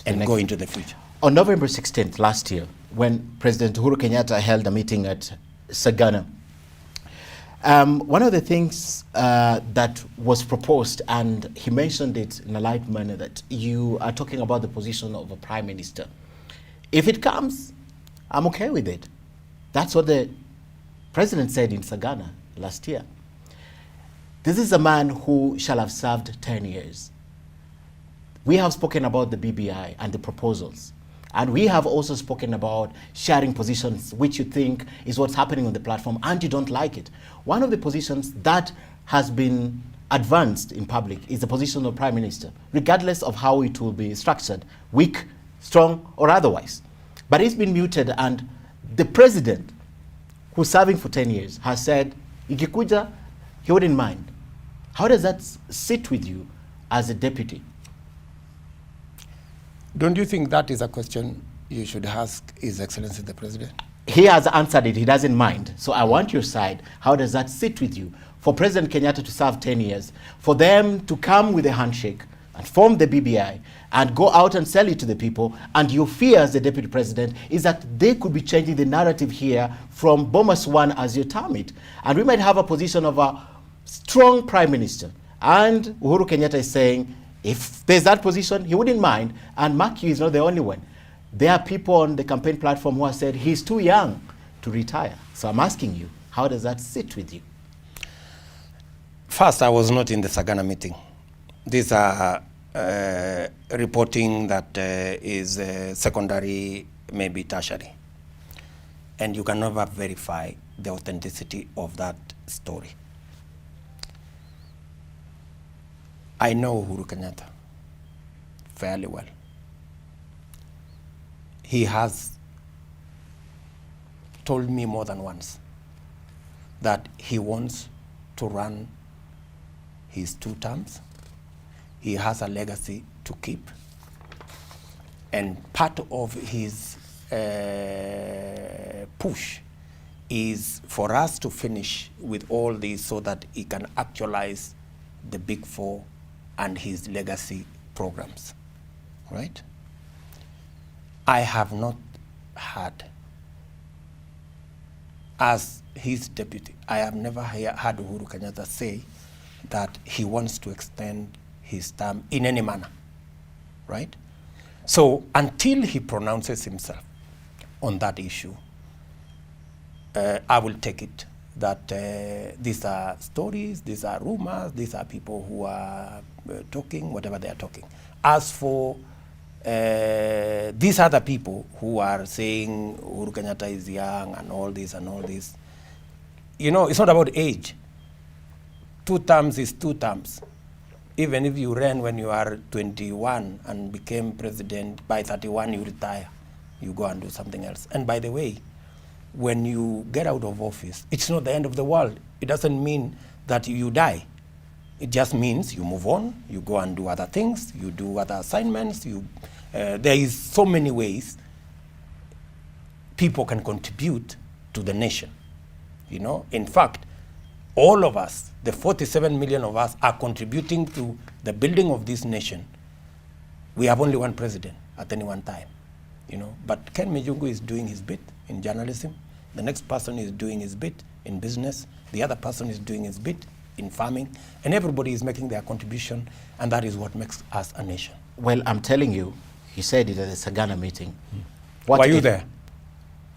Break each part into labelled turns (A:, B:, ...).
A: and go into the future.
B: On November 16th last year, when President Uhuru Kenyatta held a meeting at Sagana, one of the things that was proposed, and he mentioned it in a light manner, that you are talking about the position of a prime minister. If it comes, I'm okay with it. That's what the president said in Sagana last year. This is a man who shall have served 10 years. We have spoken about the BBI and the proposals. And we have also spoken about sharing positions, which you think is what's happening on the platform, and you don't like it. One of the positions that has been advanced in public is the position of Prime Minister, regardless of how it will be structured, weak, strong, or otherwise. But it's been muted, and the president, who's serving for 10 years, has said, ikikuja, he wouldn't mind. How does that sit with you as a deputy?
A: Don't you think that is a question you should ask His Excellency the President?
B: He has answered it. He doesn't mind. So I want your side. How does that sit with you? For President Kenyatta to serve 10 years, for them to come with a handshake and form the BBI and go out and sell it to the people, and your fear as the deputy president is that they could be changing the narrative here from Bomas One, as you term it. And we might have a position of a strong prime minister. And Uhuru Kenyatta is saying, if there's that position, he wouldn't mind. And Maki is not the only one. There are people on the campaign platform who have said he's too young to retire. So I'm asking you, how does that sit with you?
A: First, I was not in the Sagana meeting. These are reporting that is secondary, maybe tertiary. And you can never verify the authenticity of that story. I know Uhuru Kenyatta fairly well. He has told me more than once that he wants to run his 2 terms. He has a legacy to keep. And part of his push is for us to finish with all this so that he can actualize the Big Four and his legacy programs, right? I have not had, as his deputy, I have never heard Uhuru Kenyatta say that he wants to extend his term in any manner, right? So until he pronounces himself on that issue, I will take it that these are stories, these are rumors, these are people who are talking, whatever they are talking. As for these other people who are saying Uhuru Kenyatta is young and all this, you know, it's not about age. 2 terms is 2 terms. Even if you ran when you are 21 and became president, by 31 you retire, you go and do something else. And by the way, when you get out of office, it's not the end of the world. It doesn't mean that you die. It just means you move on, you go and do other things, you do other assignments. There is so many ways people can contribute to the nation. You know, in fact, all of us, the 47 million of us, are contributing to the building of this nation. We have only one president at any one time, you know. But Ken Mijungu is doing his bit in journalism. The next person is doing his bit in business. The other person is doing his bit in farming. And everybody is making their contribution, and that is what makes us a nation.
B: Well, I'm telling you, he said it at the Sagana meeting.
A: Were you there?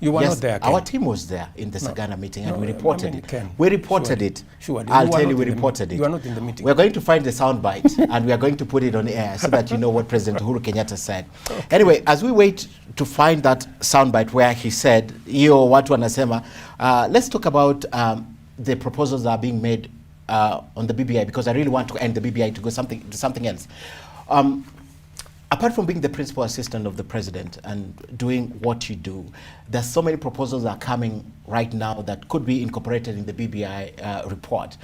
A: You were not there, Ken.
B: Our team was there in the Sagana meeting, and we reported it.
A: Ken,
B: we reported it.
A: Sure.
B: I'll tell you, we reported it.
A: You are not in the meeting.
B: We're going to find the soundbite, and we are going to put it on air so that you know what President Uhuru Kenyatta said. Okay. Anyway, as we wait to find that soundbite where he said, "Iyo watu wanasema," let's talk about the proposals that are being made on the BBI, because I really want to end the BBI to go to something else. Apart from being the principal assistant of the president and doing what you do, there's so many proposals that are coming right now that could be incorporated in the BBI report.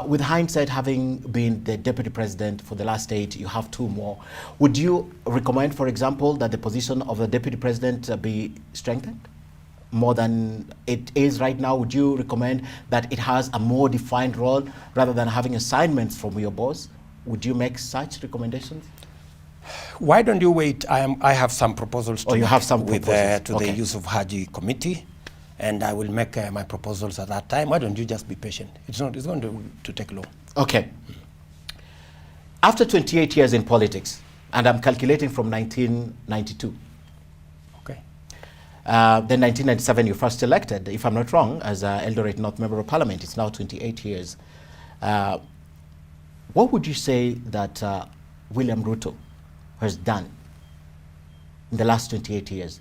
B: With hindsight, having been the deputy president for the last 8, you have 2 more. Would you recommend, for example, that the position of the deputy president be strengthened more than it is right now? Would you recommend that it has a more defined role rather than having assignments from your boss? Would you make such recommendations?
A: Why don't you wait? I have some proposals to
B: you have some
A: with
B: proposals.
A: to the Yusuf Haji committee, and I will make my proposals at that time. Why don't you just be patient? It's going to take long.
B: Okay. After 28 years in politics, and I'm calculating from 1992.
A: Okay.
B: Then 1997 you first elected, if I'm not wrong, as Eldoret North Member of Parliament. It's now 28 years. What would you say that William Ruto has done in the last 28 years?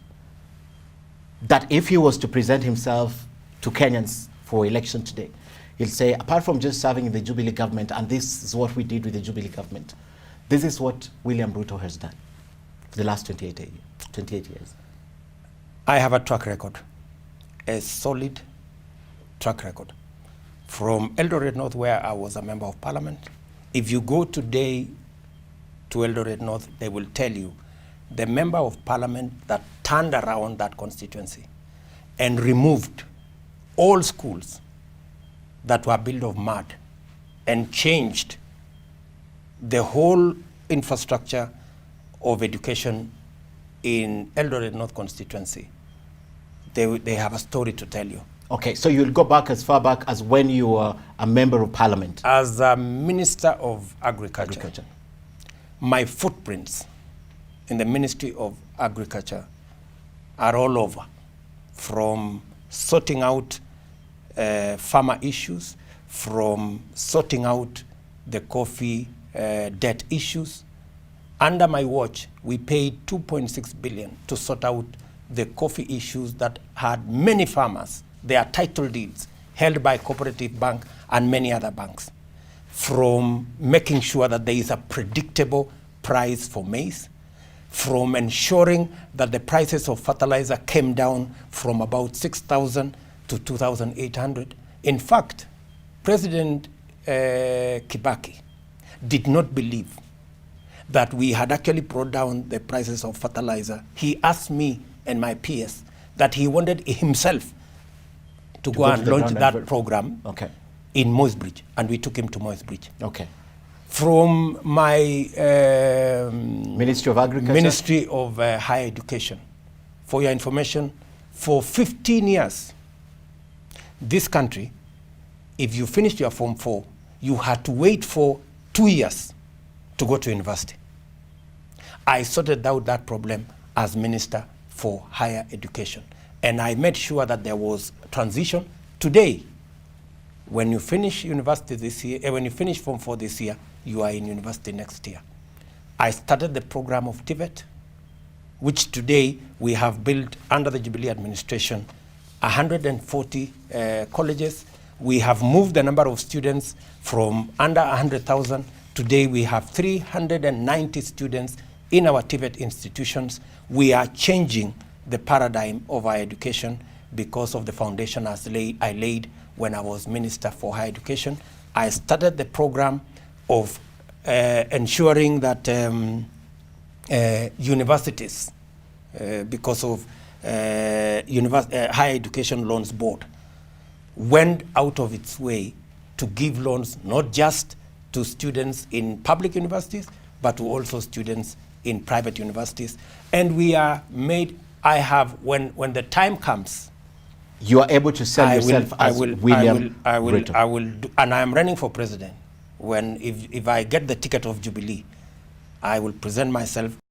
B: That if he was to present himself to Kenyans for election today, he'll say, apart from just serving in the Jubilee government, and this is what we did with the Jubilee government, this is what William Ruto has done for the last 28 years.
A: I have a track record, a solid track record. From Eldoret North, where I was a member of parliament, if you go today to Eldoret North, they will tell you the member of parliament that turned around that constituency and removed all schools that were built of mud and changed the whole infrastructure of education in Eldoret North constituency. They have a story to tell you.
B: Okay, so you'll go back as far back as when you were a member of parliament.
A: As a Minister of Agriculture. My footprints in the Ministry of Agriculture are all over, from sorting out farmer issues, from sorting out the coffee debt issues. Under my watch, we paid 2.6 billion to sort out the coffee issues that had many farmers, their title deeds held by Cooperative Bank and many other banks. From making sure that there is a predictable price for maize, from ensuring that the prices of fertilizer came down from about 6,000 to 2,800. In fact, President Kibaki did not believe that we had actually brought down the prices of fertilizer. He asked me and my peers that he wanted himself to go and launch that program in Moisbridge, and we took him to Moisbridge.
B: Okay.
A: From my
B: Ministry of Agriculture?
A: Ministry of Higher Education. For your information, for 15 years, this country, if you finished your Form 4, you had to wait for 2 years to go to university. I sorted out that problem as Minister for Higher Education, and I made sure that there was transition. Today, when you finish university this year, when you finish Form 4 this year, you are in university next year. I started the program of TVET, which today we have built under the Jubilee administration 140 colleges. We have moved the number of students from under 100,000. Today we have 390 students in our TVET institutions. We are changing the paradigm of our education because of the foundation I laid when I was Minister for Higher Education. I started the program of ensuring that universities, because of Higher Education Loans Board, went out of its way to give loans not just to students in public universities, but to also students in private universities. And we are made, when the time comes,
B: you are able to sell yourself as William Ruto.
A: I will do, and I am running for president. If I get the ticket of Jubilee, I will present myself